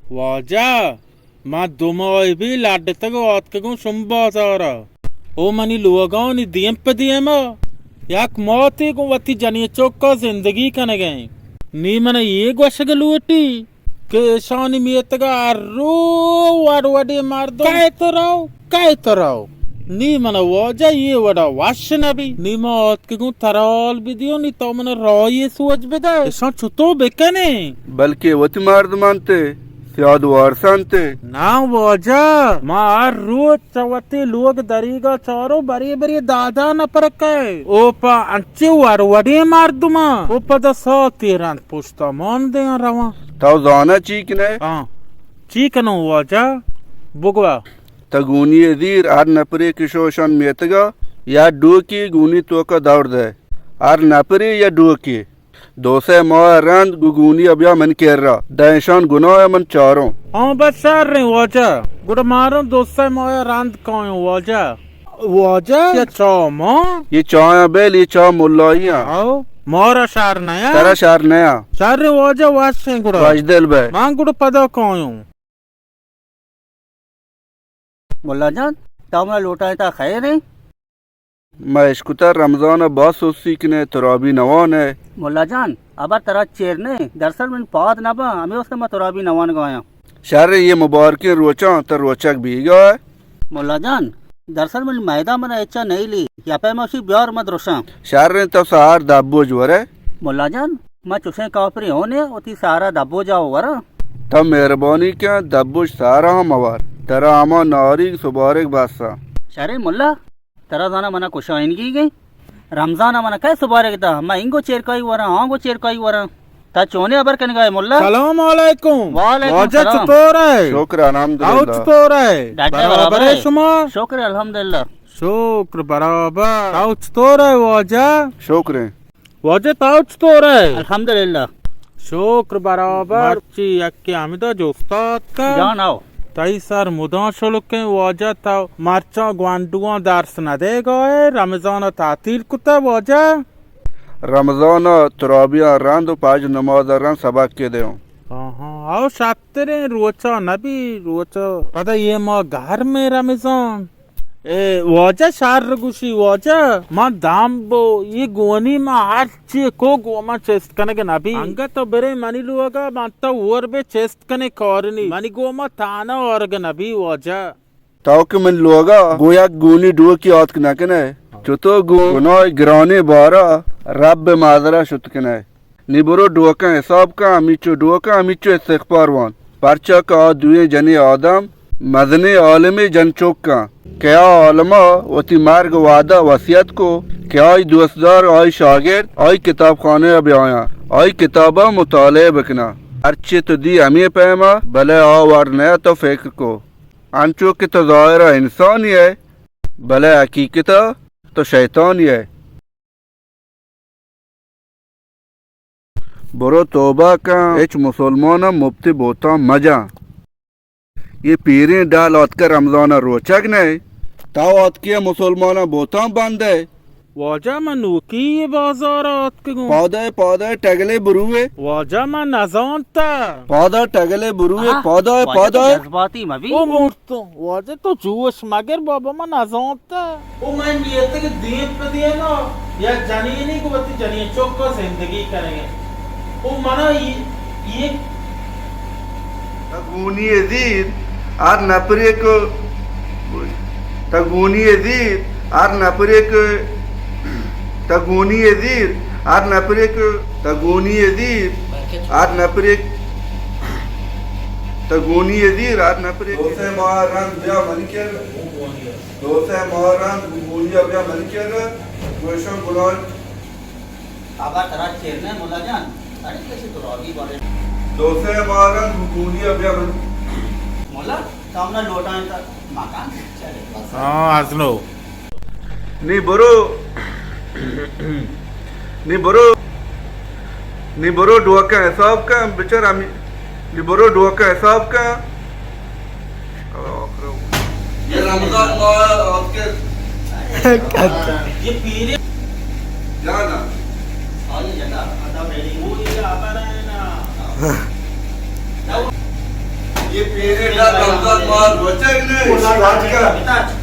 Vaja, ma dumoy bi laddetago atkago shumbazara. O mani luaga ni diempe diema. Yak mauti ko wati jani chokka zindagi kane gaye. Ni mana ye gwashaga luati. Ke shani miyetaga arro wadwadi mardo. Kai tarao. Ni mana waja ye wada washna bi. Ni ma atkago taral bidiyo ni to mana roye suaj bida. Shan chuto bekane. बल्कि वती मार्द मानते सियाद वारसानते ना वजह मार रोज चवती लोग दरीगा चारो बरी बरी दादा न परके ओपा अंचे वार वडे मार दुमा ओपा द सौ तेरन पुष्टा मान दे रवा ताव जाना चीक ने हां चीक नो वजह बुगवा तगूनी दीर आर नपरे किशोशन मेतगा या डोकी गुनी तो का दौड़ दे आर नपरे या डोकी दोसे मोरंद गुगुनी अबिया मन केरा दैशान गुनाह मन चारों हां बस सर रे वजह गुड मारो दोसे मोया रांद कोयो वजह ये चौमा ये चाया बेल ये चा मुल्लाइया आओ मोरा शार नया तेरा शार नया शार रे वजह वासे गुड वाजदेल बे मां गुड पदा कोयो मुल्ला जान तामला लोटा ता खैर है मैं इश्कुतर रमजान बास सीखने तराबी नवान है मुल्ला जान अबर तरा चेर ने दरअसल मन पाद ना बा हमें उसका मतराबी नवान गया शहर ये मुबारकें रोचा तर रोचक भी गया है मुल्ला जान दरअसल मन मैदा मन अच्छा नहीं ली या पे मसी ब्यार मत रोशा शहर ने तब सहार दाबो जोर है मुल्ला जान मैं चुसे काफरी होने ओती सारा दबो जाओ वरा तब मेहरबानी क्या दबो सारा हम अवार तेरा आमा नारी सुबारक बादशाह शरे मुल्ला तरा जाना मना कुछ आइनगी गई रमजान मना काय सुबारे था मैं इंगो चेर काई वरा हांगो चेर काई वरा ता चोने अबर कन गए मुल्ला सलाम अलैकुम वालेकुम वजह सलाम चतोर है शुक्र आउच अल्हम्दुलिल्लाह तो रहे डाटा बराबर है शुमा शुक्र अल्हम्दुलिल्लाह शुक्र बराबर आउच तो रहे वजह शुक्र वजह ताउच तो रहे अल्हम्दुलिल्लाह शुक्र बराबर ची यक्के आमिदा जो उस्ताद का जान आओ तई सर मुदा शुल्के वजह था मार्चा ग्वांडुआ दर्श न दे गए रमजान तातील कुत्ता वजह रमजान तराबिया रंद पाज नमाज रंद सबक के दे हाँ आओ शात्रे रोचा नबी रोचा पता ये माँ घर में रमजान ए वजह शार गुशी वजह माँ दाम बो ये गोनी माँ हर चीज को गोमा चेस्ट करने के नबी अंगा तो बरे मनी लुआगा माता और बे चेस्ट करने कॉर्नी मनी गोमा थाना और के नबी वजह ताऊ के मन लोगा गोया गुनी डुआ की औत कना कने चुतो गुनो ग्राने बारा रब माजरा शुत कने निबरो डुआ का हिसाब का अमीचो इस्तिगफारवान परचा का दुए जने आदम मदने आलमी जनचोक का क्या आलमा वती मार्ग वादा वसियत को क्या आई दोस्तदार आई शागिर्द आई किताब खाने अब आया आई किताबा मुताले बकना अर्चे तो दी हमें पैमा भले आवर नया तो फिक्र को अंचो के तो ज़ाहिरा इंसान ही है भले हकीकत तो शैतान ही है बरो तोबा का एच मुसलमान मुफ्ती बोता मजा ये पीरें डाल औत का रमजान रोचक नहीं ताव औत के मुसलमान बोता बंद है वजह मनु की ये बाजार आत के गो पौधे टगले बुरुए वजह मन नजानता पौधा टगले बुरुए पौधा जज्बाती मबी ओ मोटतो वजह तो जोश मगर बाबा मन नजानता ओ मैं नियत के दीप पे दिया ना या जानिए को बत्ती जानिए चौक जिंदगी करेंगे ओ मना ये तगूनी अजीर आर नपरे को तगूनी अजीर आर नपरे को तगूनी अजीर आर नपरे को तगूनी अजीर आर नपरे तगूनी अजीर आर नपरे दोसे मारन बिया मलिकर दोसे मारन गुलिया बिया मलिकर गोशम गुलाल अबर तरा चेर ने मुल्ला जान अरे कैसे तो रागी वाले दोसे मारन गुलिया बिया मुल्ला सामने लोटा ता मकान चले हाँ आजनो नी बरो नी बरो डुआ का हिसाब का बेचारा नी बरो डुआ का हिसाब का ये रमजान आपके ये पीरे जाना सारी जगह अदा मेरी वो ये आता है ना ये पेरे दा रमजान मार बचे ने आज का